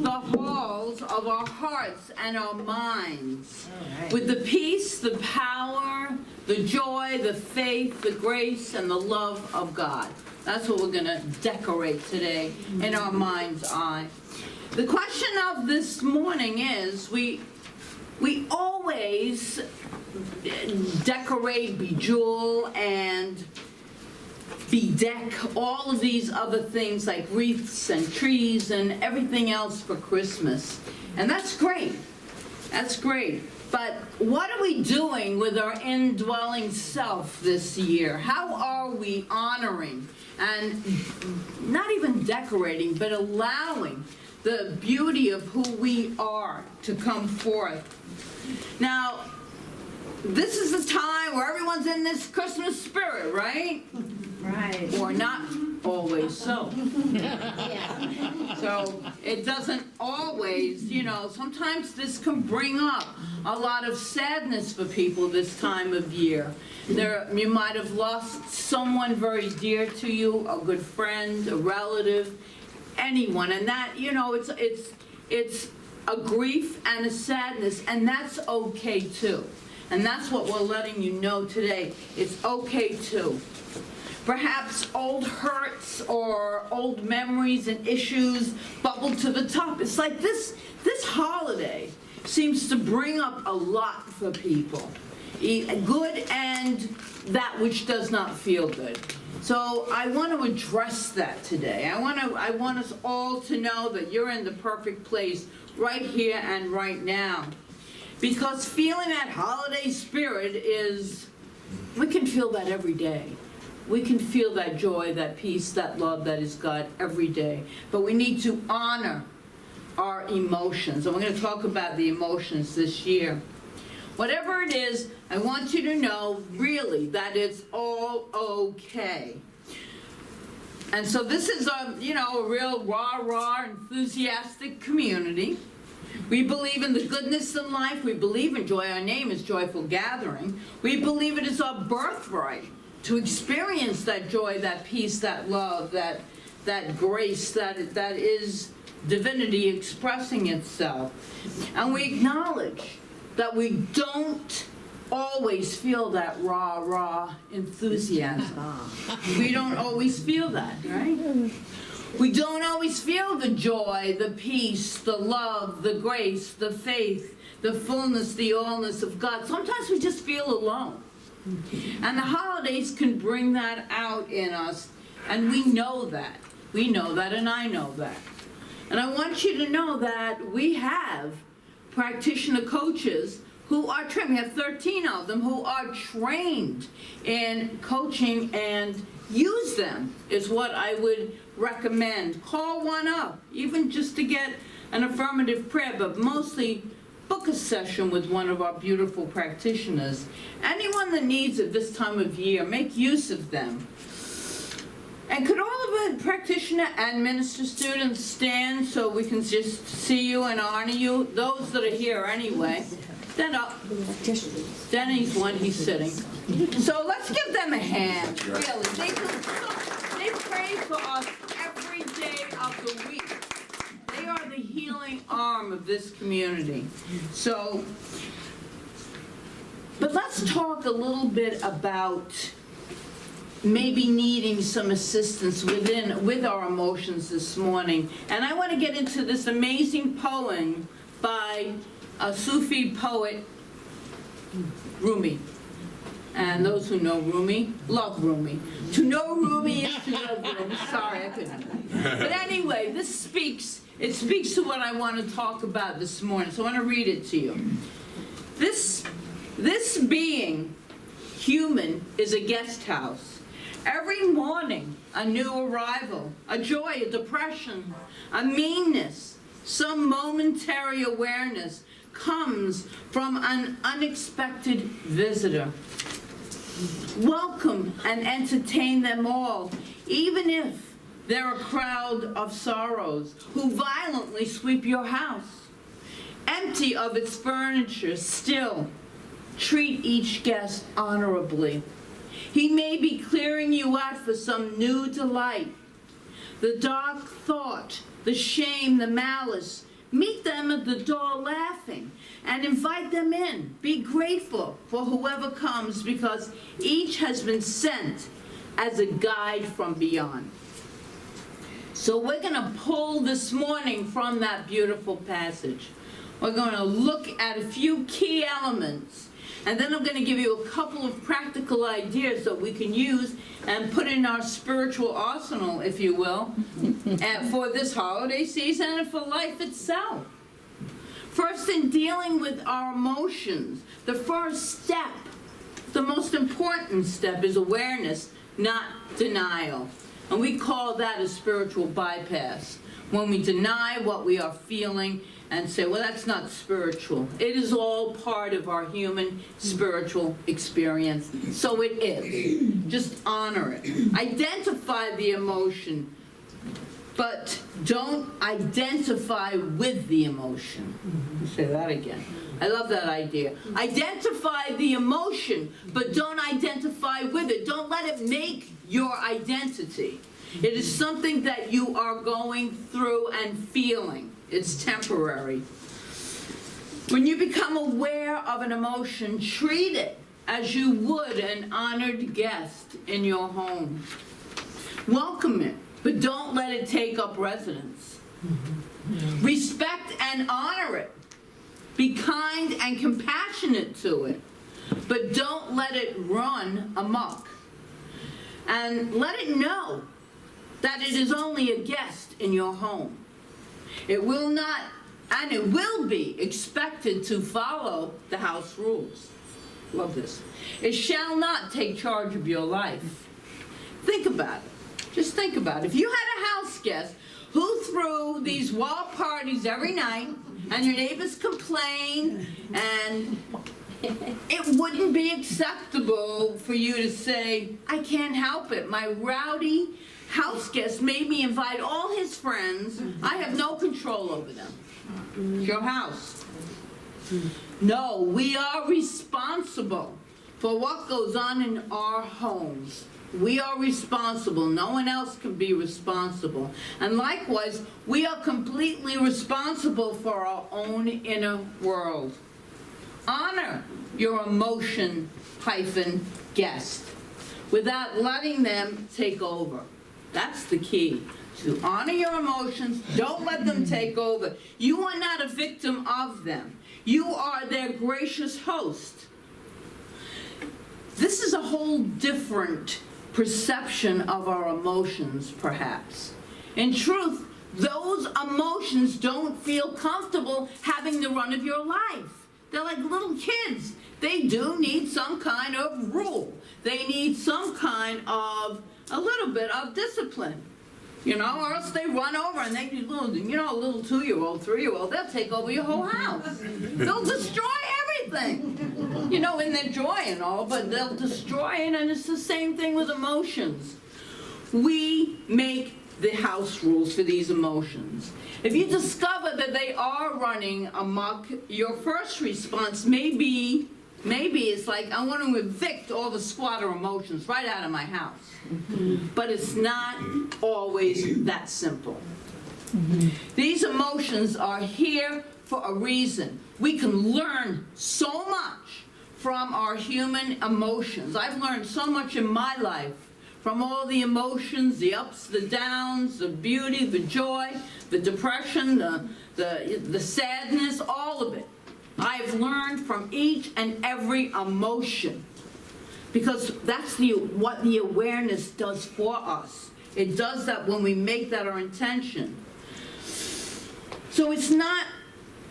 the halls of our hearts and our minds with the peace, the power, the joy, the faith, the grace, and the love of God. That's what we're going to decorate today in our mind's eye. The question of this morning is, we always decorate, bejewel, and bedeck all of these other things like wreaths and trees and everything else for Christmas. And that's great. That's great. But what are we doing with our indwelling self this year? How are we honoring and not even decorating, but allowing the beauty of who we are to come forth? Now, this is the time where everyone's in this Christmas spirit, right? Right. Or not always so. So it doesn't always, sometimes this can bring up a lot of sadness for people this time of year. You might have lost someone very dear to you, a good friend, a relative, anyone, and that, it's a grief and a sadness, and that's okay too. And that's what we're letting you know today. It's okay too. Perhaps old hurts or old memories and issues bubble to the top. It's like this holiday seems to bring up a lot for people, good and that which does not feel good. So I want to address that today. I want us all to know that you're in the perfect place right here and right now. Because feeling that holiday spirit we can feel that every day. We can feel that joy, that peace, that love that is God every day. But we need to honor our emotions. And we're going to talk about the emotions this year. Whatever it is, I want you to know, really, that it's all okay. And so this is a real rah-rah, enthusiastic community. We believe in the goodness in life. We believe in joy. Our name is Joyful Gathering. We believe it is our birthright to experience that joy, that peace, that love, that grace, that is divinity expressing itself. And we acknowledge that we don't always feel that rah-rah enthusiasm. We don't always feel that, right? We don't always feel the joy, the peace, the love, the grace, the faith, the fullness, the allness of God. Sometimes we just feel alone. And the holidays can bring that out in us, and we know that. We know that, and I know that. And I want you to know that we have practitioner coaches who are trained. We have 13 of them who are trained in coaching, and use them is what I would recommend. Call one up, even just to get an affirmative prayer, but mostly book a session with one of our beautiful practitioners. Anyone that needs it this time of year, make use of them. And could all of the practitioner and minister students stand so we can just see you and honor you? Those that are here anyway. Stand up. Denny's one, he's sitting. So let's give them a hand, really. They pray for us every day of the week. They are the healing arm of this community. So, but let's talk a little bit about maybe needing some assistance with our emotions this morning. And I want to get into this amazing poem by a Sufi poet, Rumi. And those who know Rumi, love Rumi. To know Rumi is to love Rumi. Sorry, I couldn't. But anyway, it speaks to what I want to talk about this morning. So I want to read it to you. This being, human, is a guest house. Every morning, a new arrival, a joy, a depression, a meanness, some momentary awareness comes from an unexpected visitor. Welcome and entertain them all, even if they're a crowd of sorrows who violently sweep your house. Empty of its furniture, still, treat each guest honorably. He may be clearing you out for some new delight. The dark thought, the shame, the malice Meet them at the door laughing and invite them in. Be grateful for whoever comes because each has been sent as a guide from beyond. So we're going to pull this morning from that beautiful passage. We're going to look at a few key elements, and then I'm going to give you a couple of practical ideas that we can use and put in our spiritual arsenal, if you will, for this holiday season and for life itself. First, in dealing with our emotions, the first step, the most important step, is awareness, not denial. And we call that a spiritual bypass. When we deny what we are feeling and say, well, that's not spiritual. It is all part of our human spiritual experience. So it is. Just honor it. Identify the emotion, but don't identify with the emotion. Say that again. I love that idea. Identify the emotion, but don't identify with it. Don't let it make your identity. It is something that you are going through and feeling. It's temporary. When you become aware of an emotion, treat it as you would an honored guest in your home. Welcome it, but don't let it take up residence. Respect and honor it. Be kind and compassionate to it, but don't let it run amok. And let it know that it is only a guest in your home. It will not, and it will be expected to follow the house rules. Love this. It shall not take charge of your life. Think about it. Just think about it. If you had a house guest who threw these wall parties every night, and your neighbors complain, and it wouldn't be acceptable for you to say, I can't help it. My rowdy house guest made me invite all his friends. I have no control over them. It's your house. No, we are responsible for what goes on in our homes. We are responsible. No one else can be responsible. And likewise, we are completely responsible for our own inner world. Honor your emotion-guest without letting them take over. That's the key. To honor your emotions, don't let them take over. You are not a victim of them. You are their gracious host. This is a whole different perception of our emotions, perhaps. In truth, those emotions don't feel comfortable having the run of your life. They're like little kids. They do need some kind of rule. They need some kind of, a little bit of discipline. You know, or else they run over and they do little, you know, a little 2-year-old, 3-year-old, they'll take over your whole house. They'll destroy everything. You know, in their joy and all, but they'll destroy it, and it's the same thing with emotions. We make the house rules for these emotions. If you discover that they are running amok, your first response may be, maybe it's like, I want to evict all the squatter emotions right out of my house. But it's not always that simple. These emotions are here for a reason. We can learn so much from our human emotions. I've learned so much in my life from all the emotions, the ups, the downs, the beauty, the joy, the depression, the sadness, all of it. I've learned from each and every emotion, because that's what the awareness does for us. It does that when we make that our intention. So it's not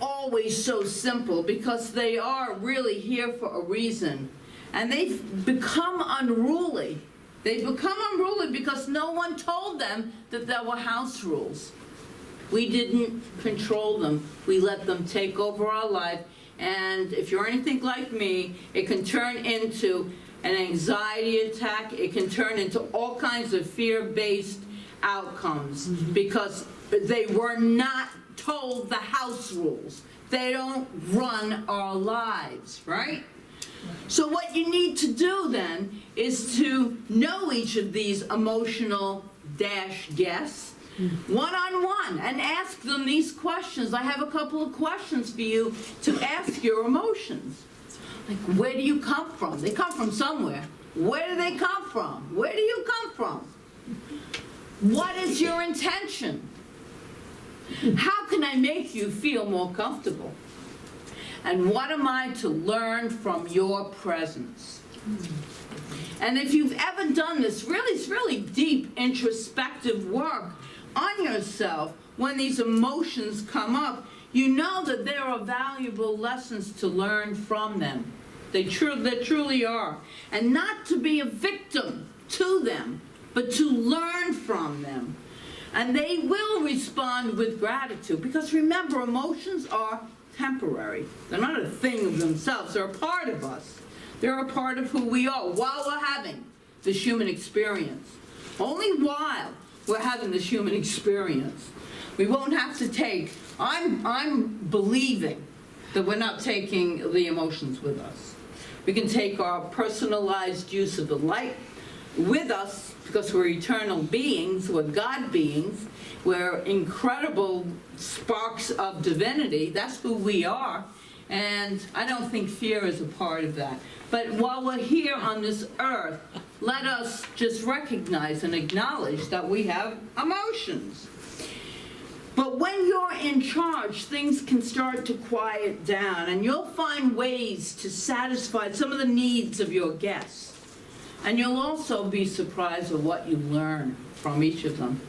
always so simple, because they are really here for a reason. And they've become unruly. They become unruly because no one told them that there were house rules. We didn't control them. We let them take over our life. And if you're anything like me, it can turn into an anxiety attack. It can turn into all kinds of fear-based outcomes because they were not told the house rules. They don't run our lives, right? So what you need to do then is to know each of these emotional guests one-on-one, and ask them these questions. I have a couple of questions for you to ask your emotions. Like, where do you come from? They come from somewhere. Where do they come from? Where do you come from? What is your intention? How can I make you feel more comfortable? And what am I to learn from your presence? And if you've ever done this, it's really deep introspective work on yourself, when these emotions come up, you know that there are valuable lessons to learn from them. They truly are. And not to be a victim to them, but to learn from them. And they will respond with gratitude, because remember, emotions are temporary. They're not a thing of themselves. They're a part of us. They're a part of who we are while we're having this human experience. Only while we're having this human experience. We won't have to take, I'm believing that we're not taking the emotions with us. We can take our personalized use of the light with us, because we're eternal beings, we're God beings, we're incredible sparks of divinity. That's who we are. And I don't think fear is a part of that. But while we're here on this earth, let us just recognize and acknowledge that we have emotions. But when you're in charge, things can start to quiet down, and you'll find ways to satisfy some of the needs of your guests. And you'll also be surprised at what you learn from each of them.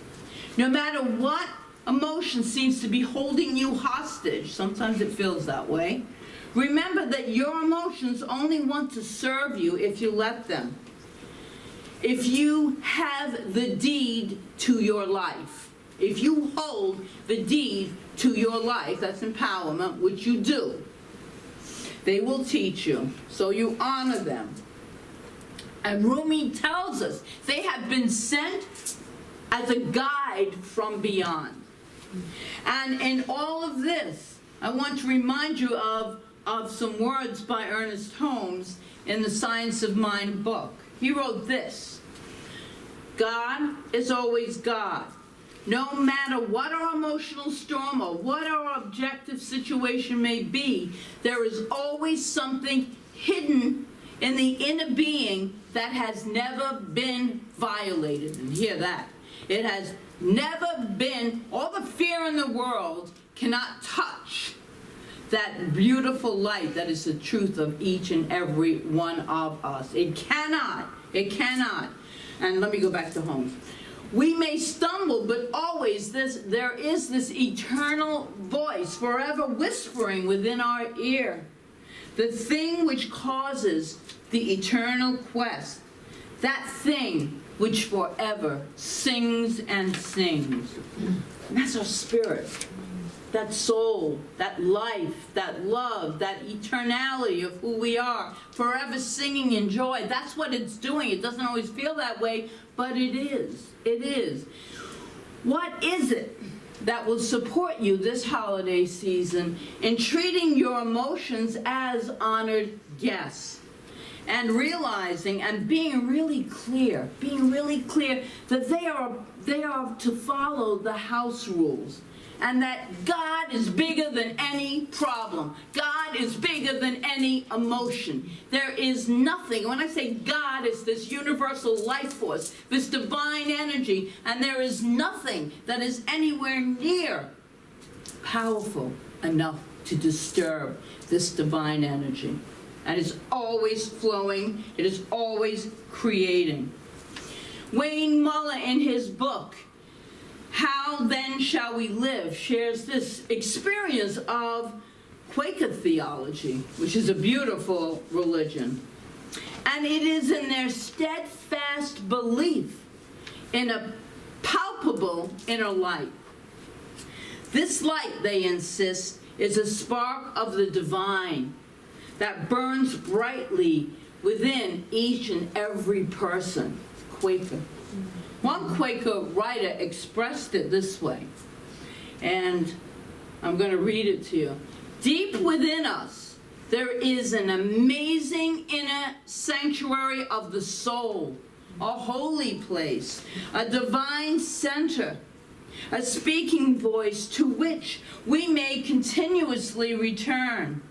No matter what emotion seems to be holding you hostage, sometimes it feels that way, remember that your emotions only want to serve you if you let them. If you have the deed to your life, if you hold the deed to your life, that's empowerment, which you do, they will teach you, so you honor them. And Rumi tells us they have been sent as a guide from beyond. And in all of this, I want to remind you of some words by Ernest Holmes in the Science of Mind book. He wrote this: God is always God. No matter what our emotional storm or what our objective situation may be, there is always something hidden in the inner being that has never been violated. And hear that. It has never been, all the fear in the world cannot touch that beautiful light that is the truth of each and every one of us. It cannot. It cannot. And let me go back to Holmes. We may stumble, but always there is this eternal voice forever whispering within our ear. The thing which causes the eternal quest, that thing which forever sings and sings. And that's our spirit, that soul, that life, that love, that eternality of who we are, forever singing in joy. That's what it's doing. It doesn't always feel that way, but it is. It is. What is it that will support you this holiday season in treating your emotions as honored guests? And realizing and being really clear that they are to follow the house rules, and that God is bigger than any problem. God is bigger than any emotion. There is nothing, when I say God, it's this universal life force, this divine energy, and there is nothing that is anywhere near powerful enough to disturb this divine energy. And it's always flowing, it is always creating. Wayne Muller, in his book, How Then Shall We Live, shares this experience of Quaker theology, which is a beautiful religion. And it is in their steadfast belief in a palpable inner light. This light, they insist, is a spark of the divine that burns brightly within each and every person. Quaker. One Quaker writer expressed it this way, and I'm going to read it to you. Deep within us, there is an amazing inner sanctuary of the soul, a holy place, a divine center a speaking voice to which we may continuously return.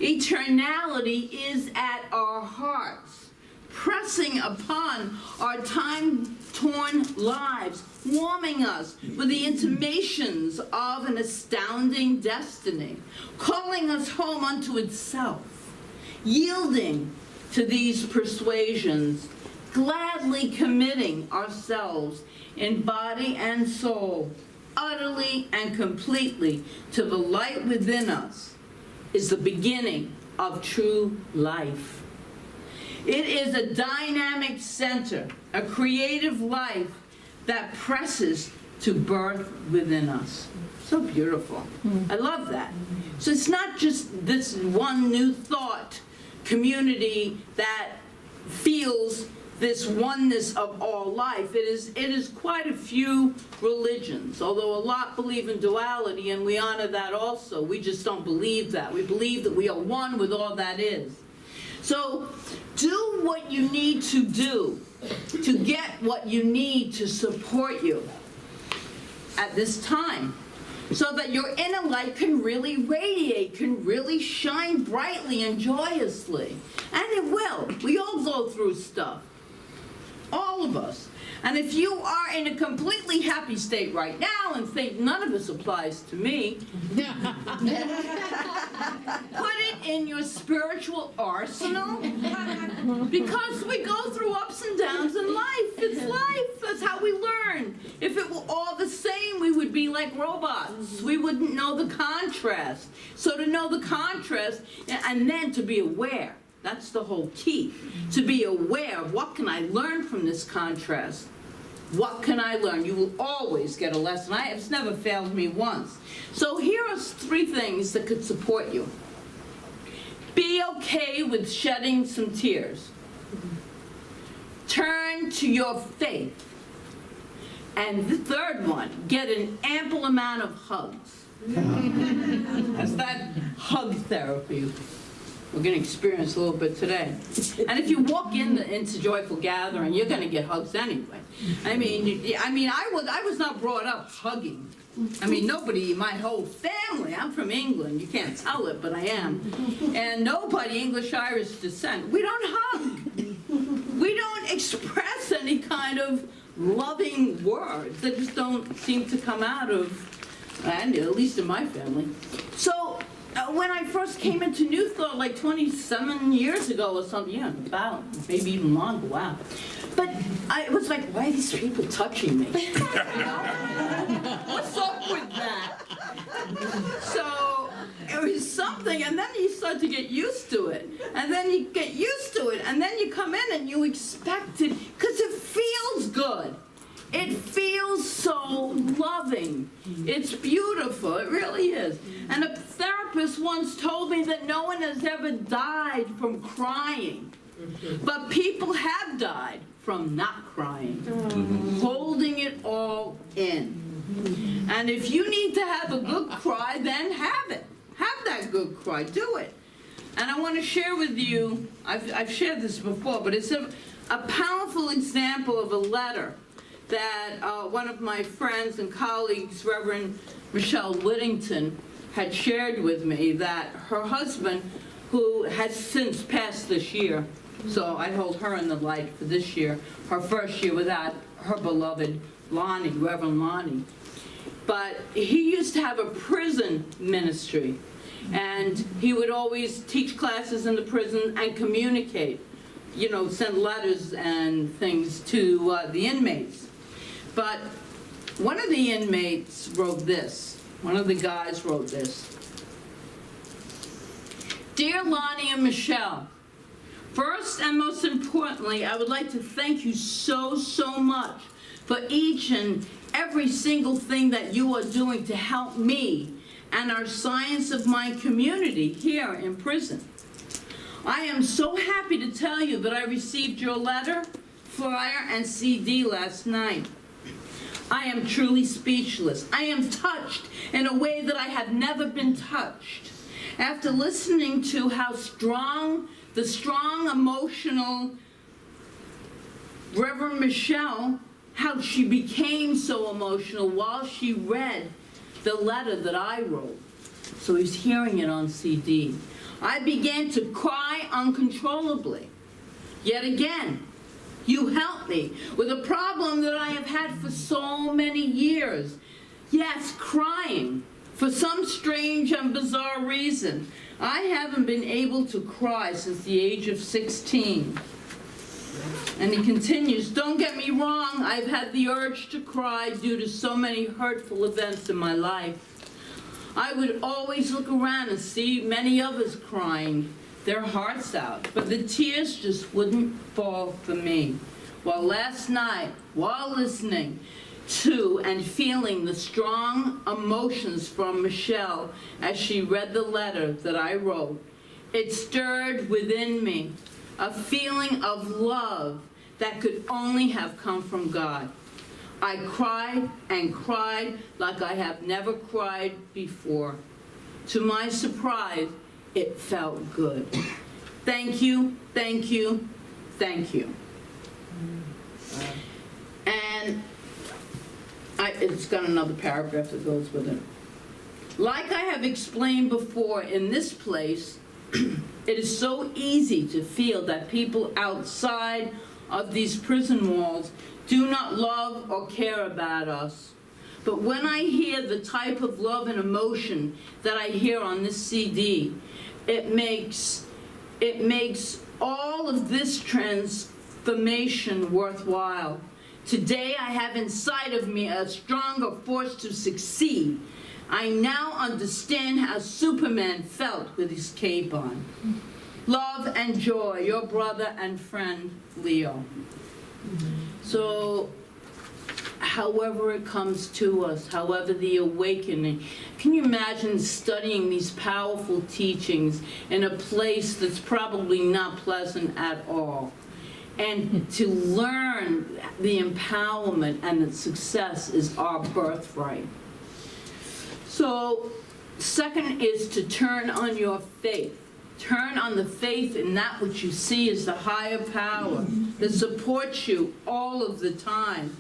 Eternality is at our hearts, pressing upon our time-torn lives, warming us with the intimations of an astounding destiny, calling us home unto itself, yielding to these persuasions, gladly committing ourselves in body and soul, utterly and completely to the light within us, is the beginning of true life. It is a dynamic center, a creative life that presses to birth within us. So beautiful. I love that. So it's not just this one new thought community that feels this oneness of all life. It is quite a few religions, although a lot believe in duality, and we honor that also. We just don't believe that. We believe that we are one with all that is. So do what you need to do to get what you need to support you at this time, so that your inner light can really radiate, can really shine brightly and joyously. And it will. We all go through stuff. All of us. And if you are in a completely happy state right now and think none of this applies to me, put it in your spiritual arsenal, because we go through ups and downs in life. It's life. That's how we learn. If it were all the same, we would be like robots. We wouldn't know the contrast. So to know the contrast, and then to be aware. That's the whole key. To be aware of what can I learn from this contrast. What can I learn? You will always get a lesson. It's never failed me once. So here are 3 things that could support you. Be okay with shedding some tears. Turn to your faith. And the 3rd one, get an ample amount of hugs. That's that hug therapy we're going to experience a little bit today. And if you walk into Joyful Gathering, you're going to get hugs anyway. I was not brought up hugging. I mean, nobody, my whole family, I'm from England, you can't tell it, but I am. And nobody English-Irish descent, we don't hug. We don't express any kind of loving words. They just don't seem to come out of, at least in my family. So, when I first came into New Thought, like 27 years ago or something, about, maybe even longer, wow. But it was like, why are these people touching me? You know? What's up with that? So it was something, and then you start to get used to it. And then you get used to it, and then you come in and you expect it, because it feels good. It feels so loving. It's beautiful. It really is. And a therapist once told me that no one has ever died from crying. But people have died from not crying. Holding it all in. And if you need to have a good cry, then have it. Have that good cry. Do it. And I want to share with you, I've shared this before, but it's a powerful example of a letter that one of my friends and colleagues, Reverend Michelle Whittington, had shared with me, that her husband, who has since passed this year, so I hold her in the light for this year, her first year without her beloved Lonnie, Reverend Lonnie. But he used to have a prison ministry, and he would always teach classes in the prison and communicate, send letters and things to the inmates. But one of the inmates wrote this. One of the guys wrote this. Dear Lonnie and Michelle, first and most importantly, I would like to thank you so much for each and every single thing that you are doing to help me and our Science of Mind community here in prison. I am so happy to tell you that I received your letter, flyer, and CD last night. I am truly speechless. I am touched in a way that I have never been touched. After listening to how the strong emotional Reverend Michelle how she became so emotional while she read the letter that I wrote. So he's hearing it on CD. I began to cry uncontrollably. Yet again, you helped me with a problem that I have had for so many years. Yes, crying. For some strange and bizarre reason, I haven't been able to cry since the age of 16. And he continues, don't get me wrong, I've had the urge to cry due to so many hurtful events in my life. I would always look around and see many others crying their hearts out, but the tears just wouldn't fall for me. Well, last night, while listening to and feeling the strong emotions from Michelle as she read the letter that I wrote, it stirred within me a feeling of love that could only have come from God. I cried and cried like I have never cried before. To my surprise, it felt good. Thank you, thank you, thank you. And it's got another paragraph that goes with it. Like I have explained before, in this place, it is so easy to feel that people outside of these prison walls do not love or care about us. But when I hear the type of love and emotion that I hear on this CD, it makes all of this transformation worthwhile. Today I have inside of me a stronger force to succeed. I now understand how Superman felt with his cape on. Love and joy, your brother and friend, Leo. So, however it comes to us, however the awakening, can you imagine studying these powerful teachings in a place that's probably not pleasant at all? And to learn the empowerment and the success is our birthright. So, second is to turn on your faith. Turn on the faith in that which you see as the higher power that supports you all of the time.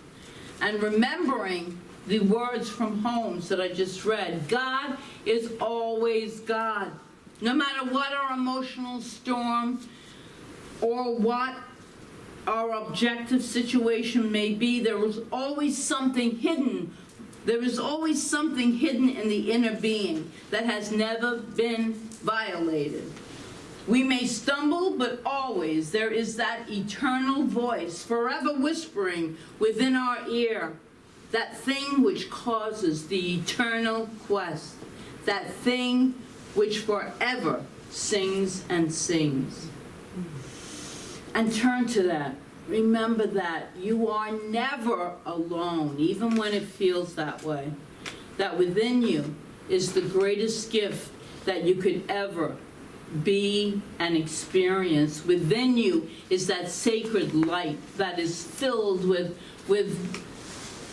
And remembering the words from Holmes that I just read, God is always God. No matter what our emotional storm or what our objective situation may be, there is always something hidden. There is always something hidden in the inner being that has never been violated. We may stumble, but always there is that eternal voice forever whispering within our ear, that thing which causes the eternal quest, that thing which forever sings and sings. And turn to that. Remember that you are never alone, even when it feels that way. That within you is the greatest gift that you could ever be and experience. Within you is that sacred light that is filled with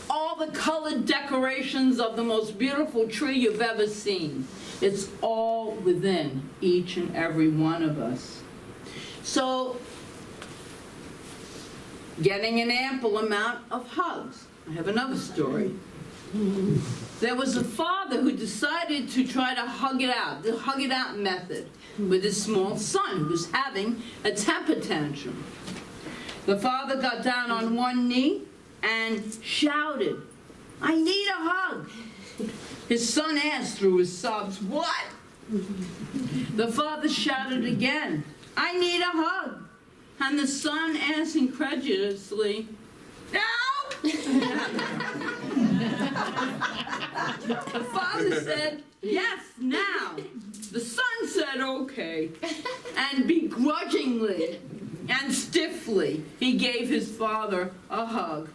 all the colored decorations of the most beautiful tree you've ever seen. It's all within each and every one of us. So, getting an ample amount of hugs. I have another story. There was a father who decided to try to hug it out, the hug it out method, with his small son who was having a temper tantrum. The father got down on one knee and shouted, "I need a hug." His son asked through his sobs, "What?" The father shouted again, "I need a hug." And the son asked incredulously, "No?" The father said, "Yes, now." The son said, "Okay." And begrudgingly and stiffly, he gave his father a hug.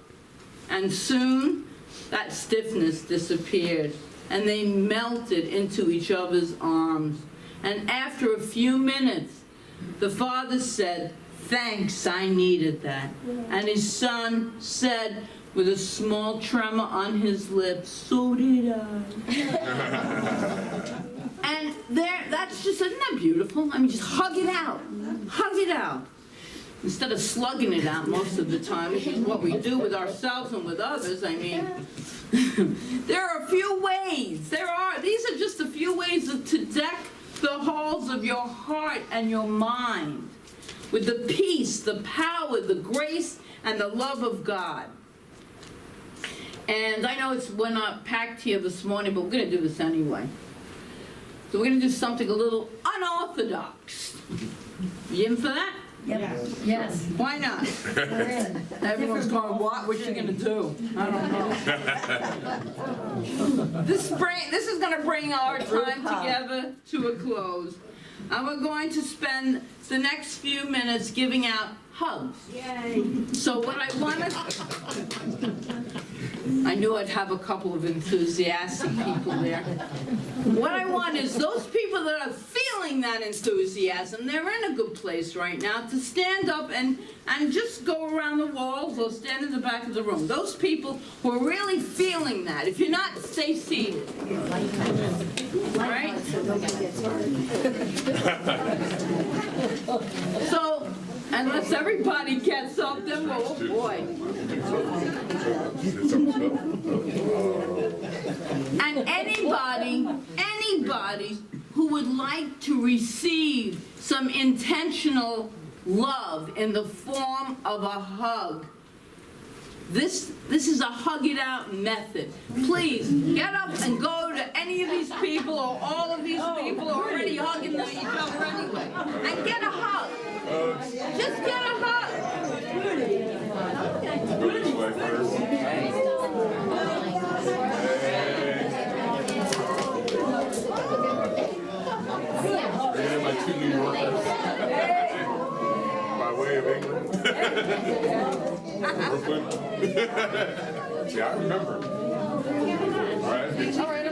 And soon, that stiffness disappeared, and they melted into each other's arms. And after a few minutes, the father said, "Thanks, I needed that." And his son said, with a small tremor on his lips, "So did I." And that's just, isn't that beautiful? I mean, just hug it out. Hug it out. instead of slugging it out most of the time, which is what we do with ourselves and with others, I mean, there are a few ways, these are just a few ways to deck the halls of your heart and your mind with the peace, the power, the grace, and the love of God. And I know we're not packed here this morning, but we're going to do this anyway. So we're going to do something a little unorthodox. You in for that? Yep. Yes. Why not? We're in. Everyone's going, what? What's she going to do? I don't know. This is going to bring our time together to a close. And we're going to spend the next few minutes giving out hugs. Yay. So what I wanted, I knew I'd have a couple of enthusiastic people there. What I want is those people that are feeling that enthusiasm, they're in a good place right now, to stand up and just go around the walls or stand in the back of the room. Those people who are really feeling that. If you're not, stay seated. Right? So, unless everybody gets up, then oh boy. And anybody who would like to receive some intentional love in the form of a hug, this is a hug it out method. Please get up and go to any of these people or all of these people who are already hugging each other anyway, and get a hug. Just get a hug. My two New Yorkers. By way of England. Brooklyn. See, I remember. All right.